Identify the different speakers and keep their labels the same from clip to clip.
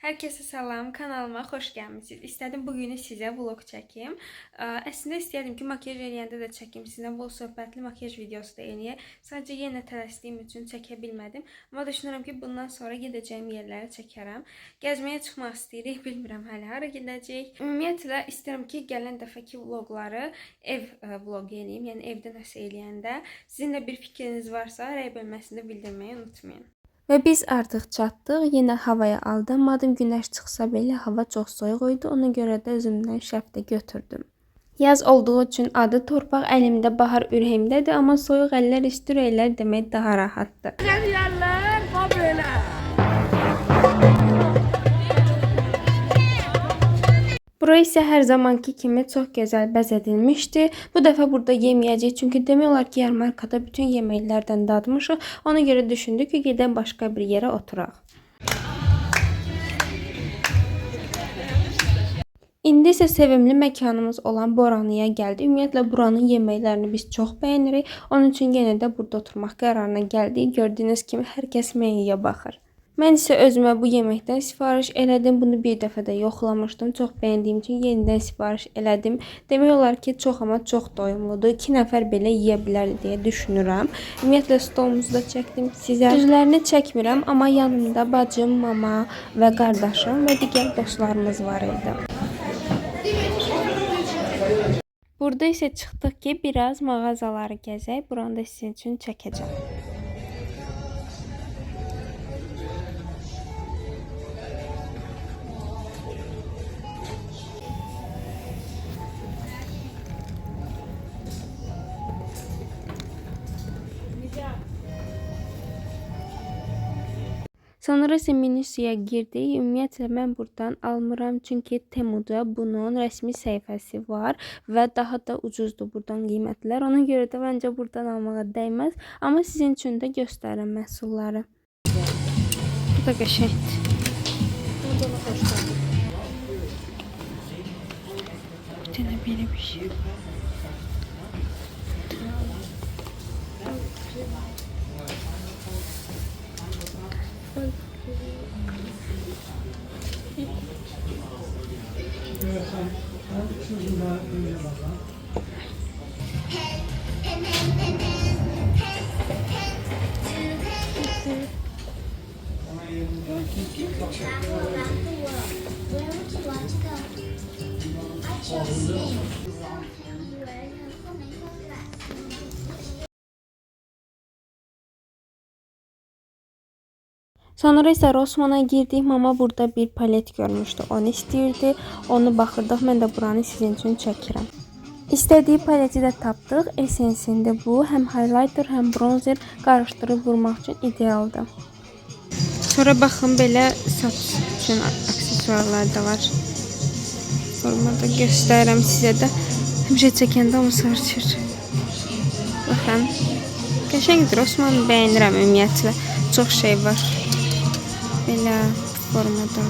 Speaker 1: Herkese salam, kanalıma xoş gəlmisiniz. İstədim bugün sizə vlog çəkim. Əslində istəyirdim ki, makyaj eləyəndə də çəkim. Sizlə bol söhbətli makyaj videosu da eləyək. Sadəcə yenə tələsdiyim üçün çəkə bilmədim. Amma düşünürəm ki, bundan sonra gedəcəyim yerləri çəkərəm. Gəzməyə çıxmaq istəyirik, bilmirəm hələ hara gedəcəyik. Ümumiyyətlə istəyirəm ki, gələn dəfəki vloqları ev vloqu eləyim. Yəni evdə nəsə eləyəndə. Sizin də bir fikriniz varsa, rəy bölməsində bildirməyi unutmayın. Və biz artıq çatdıq. Yenə havaya aldanmadım. Günəş çıxsa belə hava çox soyuq idi. Ona görə də özümdən şərt də götürdüm. Yaz olduğu üçün adı torpaq, əlimdə bahar ürəyimdədir. Amma soyuq əllər isti ürəklər demək daha rahatdır.
Speaker 2: Yerler böyle.
Speaker 1: Bura isə hər zamanki kimi çox gözəl bəzədilmişdi. Bu dəfə burada yeməyəcəyik, çünki demək olar ki, yarmarkada bütün yeməklərdən dadmışıq. Ona görə düşündük ki, gedən başqa bir yerə oturaq. İndi isə sevimli məkanımız olan Boranıya gəldik. Ümumiyyətlə buranın yeməklərini biz çox bəyənirik. Onun üçün yenə də burada oturmaq qərarına gəldik. Gördüyünüz kimi hər kəs menyuya baxır. Mən isə özümə bu yeməkdən sifariş elədim. Bunu bir dəfə də yoxlamışdım. Çox bəyəndiyim üçün yenidən sifariş elədim. Demək olar ki, çox amma çox doyumludur. 2 nəfər belə yeyə bilər deyə düşünürəm. Ümumiyyətlə stolumuzu da çəkdim sizə. Düzlərini çəkmirəm, amma yanımda bacım, mama və qardaşım və digər dostlarımız var idi. Burada isə çıxdıq ki, biraz mağazaları gəzək. Buranı da sizin üçün çəkəcəm. Sonra isə menüsüyə girdik. Ümumiyyətlə mən buradan almıram, çünki Temuda bunun rəsmi səhifəsi var və daha da ucuzdur buradan qiymətlər. Ona görə də məncə buradan almağa dəyməz. Amma sizin üçün də göstərirəm məhsulları. Bu da qəşəngdir. Bir dənə belə bir şey. Sonra isə Rossmana girdik. Mama burada bir palet görmüşdü. Onu istəyirdi. Onu baxırdıq. Mən də buranı sizin üçün çəkirəm. İstədiyi paleti də tapdıq. Essensində bu. Həm highlighter, həm bronzer qarışdırıb vurmaq üçün idealdır. Sonra baxın, belə saç üçün aksesuarlar da var. Formada göstərirəm sizə də. Həmişə çəkəndə onu sarçır. Baxın. Qəşəngdir. Rossmanı bəyənirəm ümumiyyətlə. Çox şey var. Belə formada.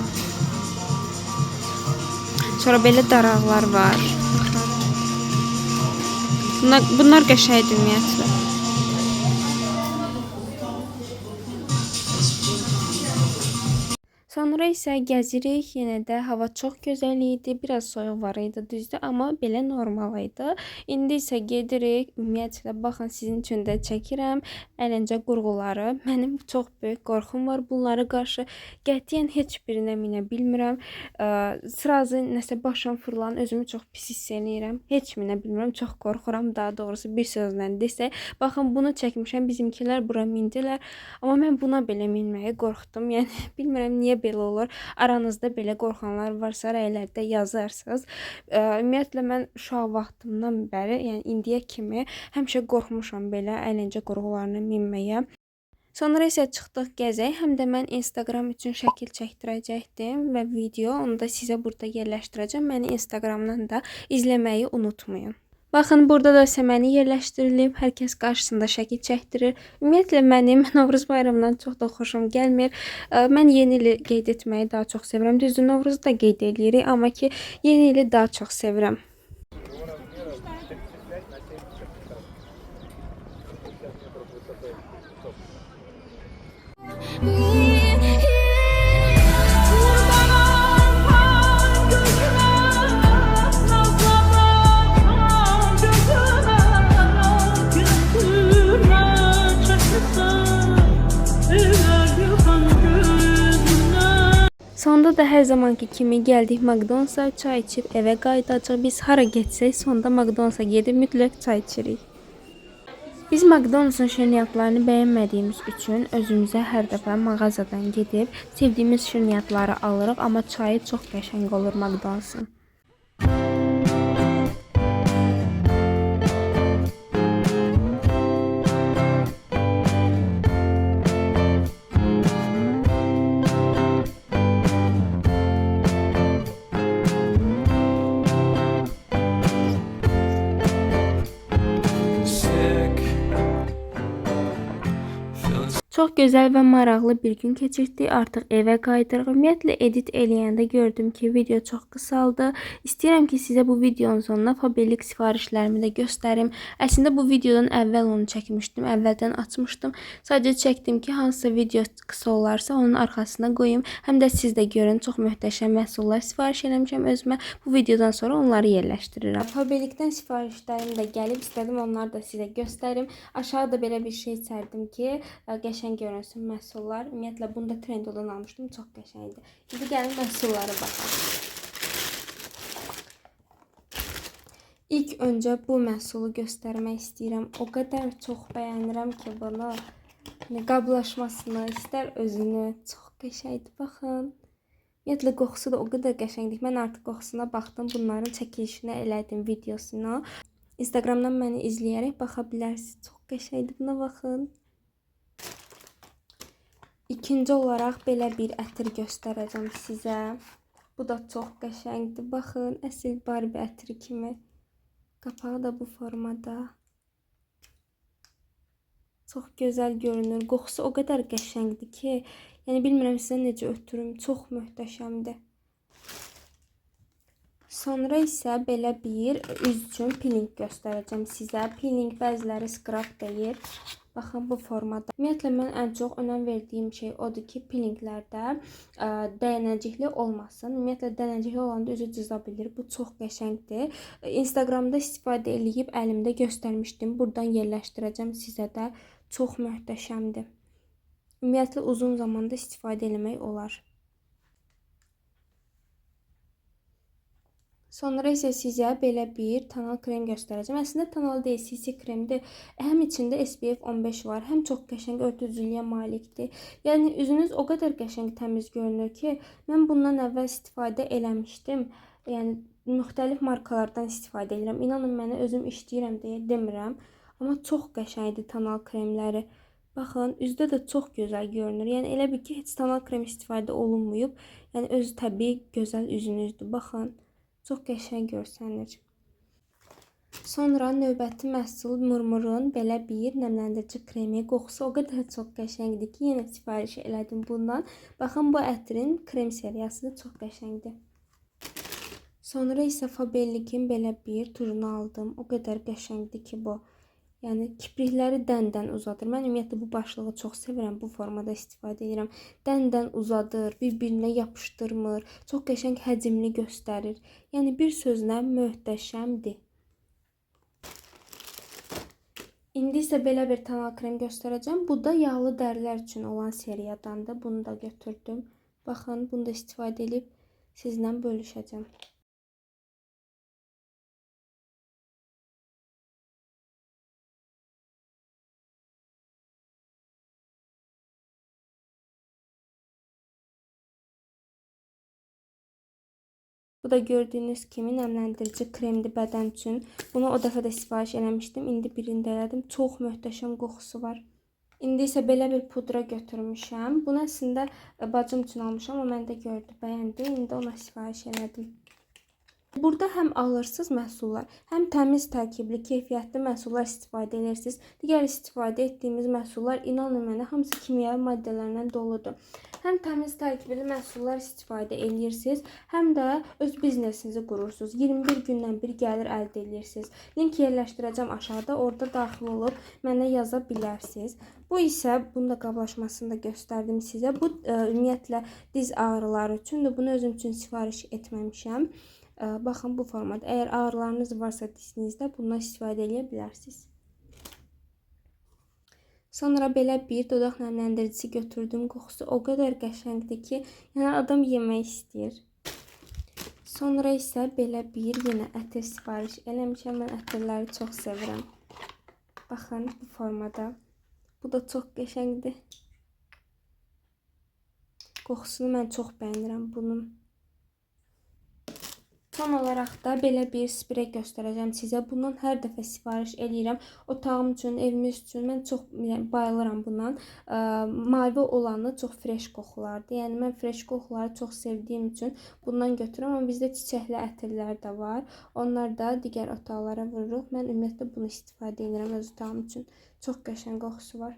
Speaker 1: Sonra belə daraqlar var. Bunlar qəşəngdir ümumiyyətlə. Sonra isə gəzirik. Yenə də hava çox gözəl idi. Biraz soyuq var idi, düzdür, amma belə normal idi. İndi isə gedirik. Ümumiyyətlə baxın, sizin üçün də çəkirəm əyləncə qurğuları. Mənim çox böyük qorxum var bunlara qarşı. Qətiyyən heç birinə minə bilmirəm. Sırazı nəsə başım fırlan, özümü çox pis hiss eləyirəm. Heç minə bilmirəm, çox qorxuram, daha doğrusu bir sözlə desək. Baxın, bunu çəkmişəm, bizimkilər bura mindilər. Amma mən buna belə minməyə qorxdum. Yəni bilmirəm niyə belə olur. Aranızda belə qorxanlar varsa rəylərdə yazarsınız. Ümumiyyətlə mən uşaq vaxtımdan bəri, yəni indiyə kimi həmişə qorxmuşam belə əyləncə qurğularına minməyə. Sonra isə çıxdıq gəzək. Həm də mən Instagram üçün şəkil çəkdirəcəkdim və video, onu da sizə burada yerləşdirəcəm. Məni Instagramdan da izləməyi unutmayın. Baxın, burada da səməni yerləşdirilib. Hər kəs qarşısında şəkil çəkdirir. Ümumiyyətlə mənim Novruz bayramından çox da xoşum gəlmir. Mən yeni ili qeyd etməyi daha çox sevirəm. Düzdür, Novruzu da qeyd edirik, amma ki yeni ili daha çox sevirəm. Sonda da hər zamanki kimi gəldik McDonald's-a, çay içib evə qayıdacağıq. Biz hara getsək, sonda McDonald's-a gedib mütləq çay içirik. Biz McDonald's-ın şirniyyatlarını bəyənmədiyimiz üçün özümüzə hər dəfə mağazadan gedib sevdiyimiz şirniyyatları alırıq, amma çayı çox qəşəng olur McDonald's-ın. Çox gözəl və maraqlı bir gün keçirdik. Artıq evə qayıdırıq. Ümumiyyətlə edit eləyəndə gördüm ki, video çox qısaldı. İstəyirəm ki, sizə bu videonun sonuna fabellik sifarişlərimi də göstərim. Əslində bu videodan əvvəl onu çəkmişdim. Əvvəldən açmışdım. Sadəcə çəkdim ki, hansısa video qısa olarsa onun arxasına qoyum. Həm də siz də görün, çox möhtəşəm məhsullar sifariş eləmişəm özümə. Bu videodan sonra onları yerləşdirirəm. Fabellikdən sifarişlərim də gəlib, istədim onları da sizə göstərim. Aşağıda belə bir şey çərdim ki, qəşəng görünsün məhsullar. Ümumiyyətlə bunu da Trendyoldan almışdım. Çox qəşəngdir. İndi gəlin məhsullara baxaq. İlk öncə bu məhsulu göstərmək istəyirəm. O qədər çox bəyənirəm ki, bunu. Qablaşmasını, istər özünü. Çox qəşəngdir. Baxın. Ümumiyyətlə qoxusu da o qədər qəşəngdir. Mən artıq qoxusuna baxdım. Bunların çəkilişini elədim videosunu. Instagramdan məni izləyərək baxa bilərsiniz. Çox qəşəngdir. Buna baxın. İkinci olaraq belə bir ətir göstərəcəm sizə. Bu da çox qəşəngdir. Baxın, əsl Barbie ətiri kimi. Qapağı da bu formada. Çox gözəl görünür. Qoxusu o qədər qəşəngdir ki, yəni bilmirəm sizə necə ötürüm. Çox möhtəşəmdir. Sonra isə belə bir üz üçün peeling göstərəcəm sizə. Peeling bəziləri scrub deyir. Baxın bu formada. Ümumiyyətlə mən ən çox önəm verdiyim şey odur ki, peelinglərdə dəyənəcikli olmasın. Ümumiyyətlə dəyənəcikli olanda üzü cıza bilir. Bu çox qəşəngdir. Instagramda istifadə eləyib əlimdə göstərmişdim. Buradan yerləşdirəcəm sizə də. Çox möhtəşəmdir. Ümumiyyətlə uzun zamanda istifadə eləmək olar. Sonra isə sizə belə bir tonal krem göstərəcəm. Əslində tonal deyil, CC kremdir. Həm içində SPF 15 var, həm çox qəşəng örtücülüyə malikdir. Yəni üzünüz o qədər qəşəng təmiz görünür ki, mən bundan əvvəl istifadə eləmişdim. Yəni müxtəlif markalardan istifadə edirəm. İnanın mənə özüm işləyirəm deyə demirəm, amma çox qəşəngdir tonal kremləri. Baxın, üzdə də çox gözəl görünür. Yəni elə bir ki, heç tonal krem istifadə olunmayıb. Yəni özü təbii gözəl üzünüzdür. Baxın. Çox qəşəng görsənir. Sonra növbəti məhsul Murmurun belə bir nəmləndirici kremi. Qoxusu o qədər çox qəşəngdir ki, yenə sifariş elədim bundan. Baxın bu ətrin krem seriyası çox qəşəngdir. Sonra isə Fabellikin belə bir turunu aldım. O qədər qəşəngdir ki bu. Yəni kiprikləri dəndən uzadır. Mən ümumiyyətlə bu başlığı çox sevirəm. Bu formada istifadə edirəm. Dəndən uzadır, bir-birinə yapışdırmır. Çox qəşəng həcmli göstərir. Yəni bir sözlə möhtəşəmdir. İndi isə belə bir tonal krem göstərəcəm. Bu da yağlı dərilər üçün olan seriyadandır. Bunu da götürdüm. Baxın, bunu da istifadə edib sizlə bölüşəcəm. Bu da gördüyünüz kimi nəmləndirici kremdir bədən üçün. Bunu o dəfə də sifariş eləmişdim. İndi birində elədim. Çox möhtəşəm qoxusu var. İndi isə belə bir pudra götürmüşəm. Bunu əslində bacım üçün almışam, amma məndə gördü, bəyəndi. İndi ona sifariş elədim. Burada həm alırsız məhsullar, həm təmiz tərkibli, keyfiyyətli məhsullar istifadə edirsiniz. Digər istifadə etdiyimiz məhsullar, inanın mənə, hamısı kimyəvi maddələrlə doludur. Həm təmiz tərkibli məhsullar istifadə edirsiniz, həm də öz biznesinizi qurursunuz. 21 gündən bir gəlir əldə edirsiniz. Link yerləşdirəcəm aşağıda, orada daxil olub mənə yaza bilərsiniz. Bu isə, bunun da qablaşmasını da göstərdim sizə. Bu ümumiyyətlə diz ağrıları üçündür. Bunu özüm üçün sifariş etməmişəm. Baxın bu formada. Əgər ağrılarınız varsa dizinizdə bundan istifadə edə bilərsiniz. Sonra belə bir dodaq nəmləndirici götürdüm. Qoxusu o qədər qəşəngdir ki, yəni adam yemək istəyir. Sonra isə belə bir yenə ətir sifariş eləmişəm. Mən ətirləri çox sevirəm. Baxın bu formada. Bu da çox qəşəngdir. Qoxusunu mən çox bəyənirəm bunun. Son olaraq da belə bir sprey göstərəcəm sizə. Bundan hər dəfə sifariş eləyirəm. Otağım üçün, evimiz üçün mən çox bayılıram bundan. Mavi olanı çox fresh qoxulardır. Yəni mən fresh qoxuları çox sevdiyim üçün bundan götürürəm. Amma bizdə çiçəkli ətirlər də var. Onlar da digər otaqlara vururuq. Mən ümumiyyətlə bunu istifadə edirəm öz otağım üçün. Çox qəşəng qoxusu var.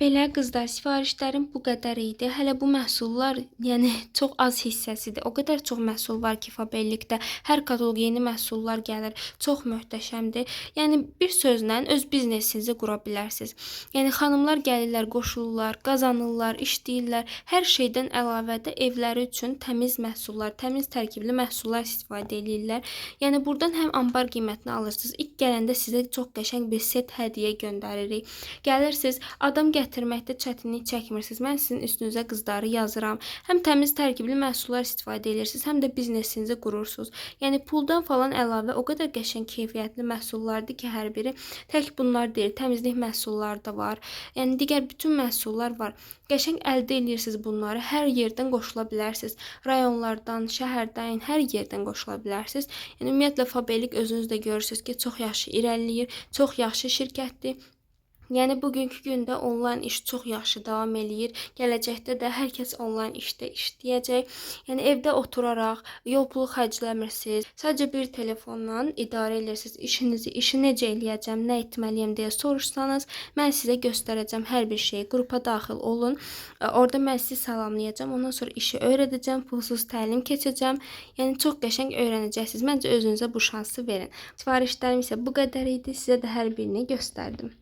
Speaker 1: Belə qızlar, sifarişlərim bu qədər idi. Hələ bu məhsullar, yəni çox az hissəsidir. O qədər çox məhsul var ki, Fabellikdə. Hər kataloqa yeni məhsullar gəlir. Çox möhtəşəmdir. Yəni bir sözlə öz biznesinizi qura bilərsiniz. Yəni xanımlar gəlirlər, qoşulurlar, qazanırlar, işləyirlər. Hər şeydən əlavə də evləri üçün təmiz məhsullar, təmiz tərkibli məhsullar istifadə edirlər. Yəni burdan həm ambar qiymətini alırsınız. İlk gələndə sizə çox qəşəng bir set hədiyyə göndəririk. Gəlirsiniz, adam gətirməkdə çətinlik çəkmirsiniz. Mən sizin üstünüzə qızları yazıram. Həm təmiz tərkibli məhsullar istifadə edirsiniz, həm də biznesinizi qurursunuz. Yəni puldan falan əlavə o qədər qəşəng keyfiyyətli məhsullardır ki, hər biri. Tək bunlar deyil, təmizlik məhsulları da var. Yəni digər bütün məhsullar var. Qəşəng əldə edirsiniz bunları. Hər yerdən qoşula bilərsiniz. Rayonlardan, şəhərdən, hər yerdən qoşula bilərsiniz. Yəni ümumiyyətlə Fabelik özünüz də görürsünüz ki, çox yaxşı irəliləyir, çox yaxşı şirkətdir. Yəni bugünkü gündə onlayn iş çox yaxşı davam eləyir. Gələcəkdə də hər kəs onlayn işdə işləyəcək. Yəni evdə oturaraq yol pulu xərcləmirsiniz. Sadəcə bir telefonla idarə edirsiniz işinizi. İşi necə eləyəcəm, nə etməliyəm deyə soruşsanız, mən sizə göstərəcəm hər bir şeyi. Qrupa daxil olun. Orada mən sizi salamlayacağam. Ondan sonra işi öyrədəcəm, pulsuz təlim keçəcəm. Yəni çox qəşəng öyrənəcəksiniz. Məncə özünüzə bu şansı verin. Sifarişlərim isə bu qədər idi. Sizə də hər birini göstərdim.